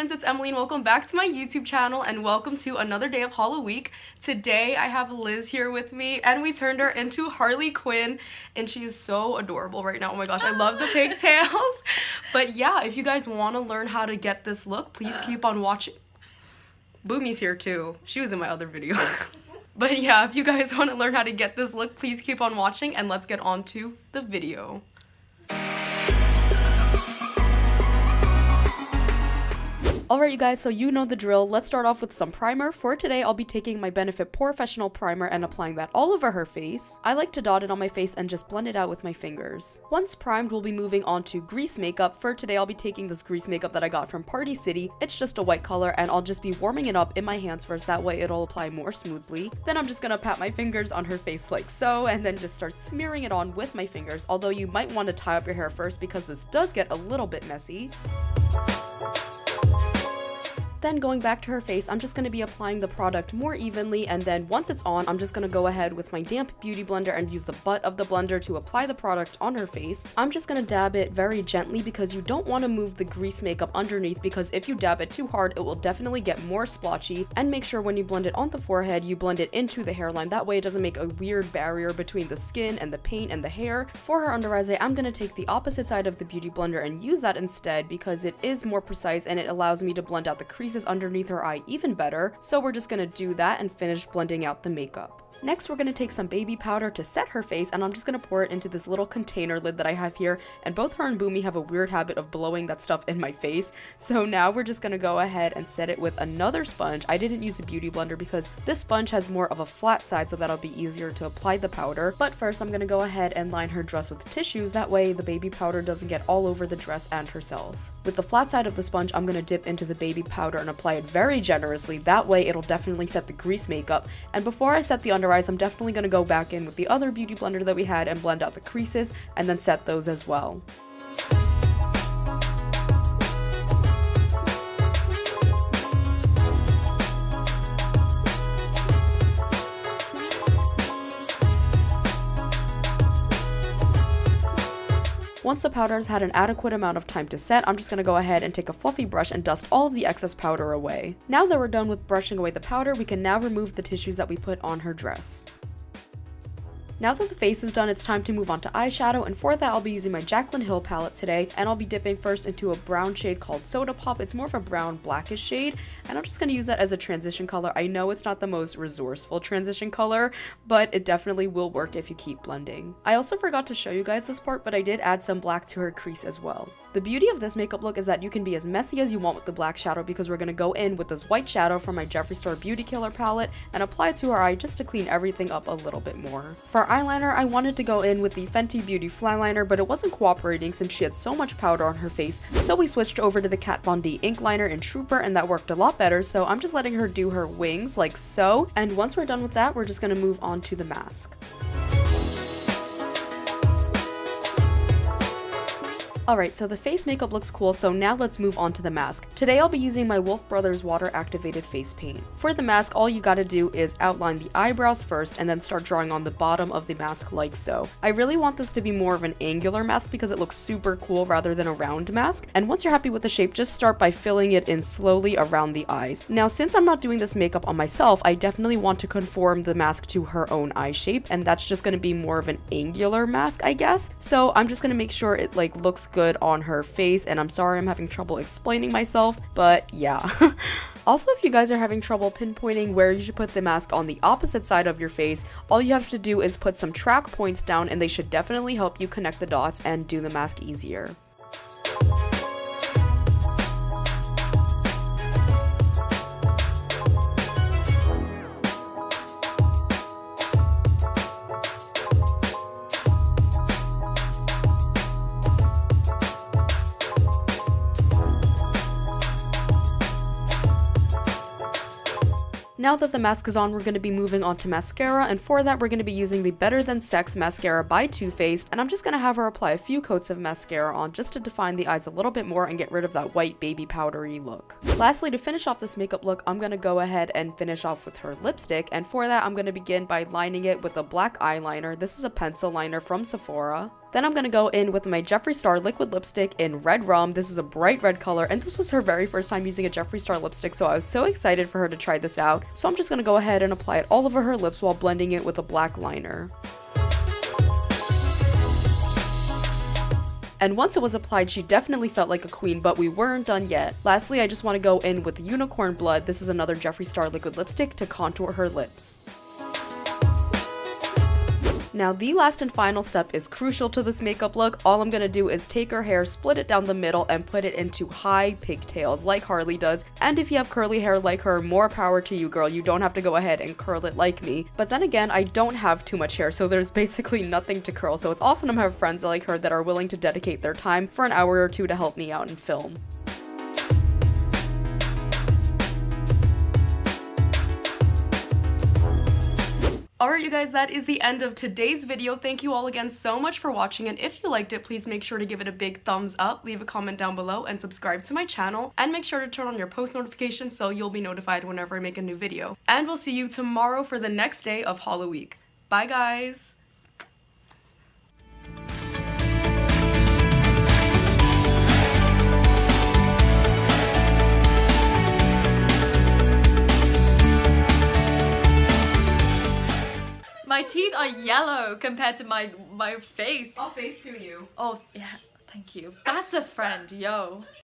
friends, it's Emily and welcome back to my YouTube channel and welcome to another day of Halloween. Today I have Liz here with me and we turned her into Harley Quinn and she is so adorable right now. Oh my gosh, I love the pigtails. But yeah, if you guys want to learn how to get this look, please keep on watching. Boomy's here too. She was in my other video. But yeah, if you guys want to learn how to get this look, please keep on watching and let's get on to the video. Alright you guys, so you know the drill. Let's start off with some primer. For today, I'll be taking my Benefit Porefessional primer and applying that all over her face. I like to dot it on my face and just blend it out with my fingers. Once primed, we'll be moving on to grease makeup. For today, I'll be taking this grease makeup that I got from Party City. It's just a white color and I'll just be warming it up in my hands first, that way it'll apply more smoothly. Then I'm just gonna pat my fingers on her face like so and then just start smearing it on with my fingers, although you might want to tie up your hair first because this does get a little bit messy. Then going back to her face, I'm just going to be applying the product more evenly, and then once it's on, I'm just going to go ahead with my damp beauty blender and use the butt of the blender to apply the product on her face. I'm just going to dab it very gently because you don't want to move the grease makeup underneath, because if you dab it too hard, it will definitely get more splotchy. And make sure when you blend it on the forehead, you blend it into the hairline. That way it doesn't make a weird barrier between the skin and the paint and the hair. For her under eyes, I'm going to take the opposite side of the beauty blender and use that instead because it is more precise and it allows me to blend out the creases underneath her eye even better. So we're just gonna do that and finish blending out the makeup. Next, we're going to take some baby powder to set her face, and I'm just going to pour it into this little container lid that I have here, and both her and Boomy have a weird habit of blowing that stuff in my face. So now we're just going to go ahead and set it with another sponge. I didn't use a beauty blender because this sponge has more of a flat side, so that'll be easier to apply the powder. But first, I'm going to go ahead and line her dress with tissues, that way the baby powder doesn't get all over the dress and herself. With the flat side of the sponge, I'm going to dip into the baby powder and apply it very generously, that way it'll definitely set the grease makeup. And before I set the under eyes, I'm definitely going to go back in with the other beauty blender that we had and blend out the creases and then set those as well. Once the powder has had an adequate amount of time to set, I'm just going to go ahead and take a fluffy brush and dust all of the excess powder away. Now that we're done with brushing away the powder, we can now remove the tissues that we put on her dress. Now that the face is done, it's time to move on to eyeshadow, and for that I'll be using my Jaclyn Hill palette today, and I'll be dipping first into a brown shade called Soda Pop. It's more of a brown blackish shade, and I'm just going to use that as a transition color. I know it's not the most resourceful transition color, but it definitely will work if you keep blending. I also forgot to show you guys this part, but I did add some black to her crease as well. The beauty of this makeup look is that you can be as messy as you want with the black shadow, because we're going to go in with this white shadow from my Jeffree Beauty Killer palette and apply it to her eye just to clean everything up a little bit more. For eyeliner, I wanted to go in with the Fenty Beauty Flyliner, but it wasn't cooperating since she had so much powder on her face, so we switched over to the Kat Von D ink liner in Trooper, and that worked a lot better, so I'm just letting her do her wings like so, and once we're done with that, we're just going to move on to the mask. Alright, so the face makeup looks cool, so now let's move on to the mask. Today I'll be using my Wolfe Brothers water activated face paint. For the mask, all you gotta do is outline the eyebrows first and then start drawing on the bottom of the mask like so. I really want this to be more of an angular mask because it looks super cool rather than a round mask, and once you're happy with the shape, just start by filling it in slowly around the eyes. Now, since I'm not doing this makeup on myself, I definitely want to conform the mask to her own eye shape, and that's just gonna be more of an angular mask, I guess. So I'm just gonna make sure it looks good on her face, and I'm sorry I'm having trouble explaining myself, but yeah. Also, if you guys are having trouble pinpointing where you should put the mask on the opposite side of your face, all you have to do is put some track points down and they should definitely help you connect the dots and do the mask easier. Now that the mask is on, we're going to be moving on to mascara, and for that we're going to be using the Better Than Sex mascara by Too Faced, and I'm just going to have her apply a few coats of mascara on just to define the eyes a little bit more and get rid of that white baby powdery look. Lastly, to finish off this makeup look, I'm going to go ahead and finish off with her lipstick, and for that I'm going to begin by lining it with a black eyeliner. This is a pencil liner from Sephora. Then I'm gonna go in with my Jeffree Star liquid lipstick in Redrum. This is a bright red color, and this was her very first time using a Jeffree Star lipstick, so I was so excited for her to try this out. So I'm just gonna go ahead and apply it all over her lips while blending it with a black liner. And once it was applied, she definitely felt like a queen, but we weren't done yet. Lastly, I just want to go in with Unicorn Blood. This is another Jeffree Star liquid lipstick to contour her lips. Now, the last and final step is crucial to this makeup look. All I'm gonna do is take her hair, split it down the middle, and put it into high pigtails like Harley does. And if you have curly hair like her, more power to you, girl. You don't have to go ahead and curl it like me. But then again, I don't have too much hair, so there's basically nothing to curl. So it's awesome to have friends like her that are willing to dedicate their time for an hour or two to help me out and film. Alright you guys, that is the end of today's video. Thank you all again so much for watching, and if you liked it, please make sure to give it a big thumbs up, leave a comment down below, and subscribe to my channel, and make sure to turn on your post notifications so you'll be notified whenever I make a new video. And we'll see you tomorrow for the next day of Halloween. Bye guys! My teeth are yellow compared to my face. I'll Facetune you. Oh, yeah, thank you. That's a friend, yo.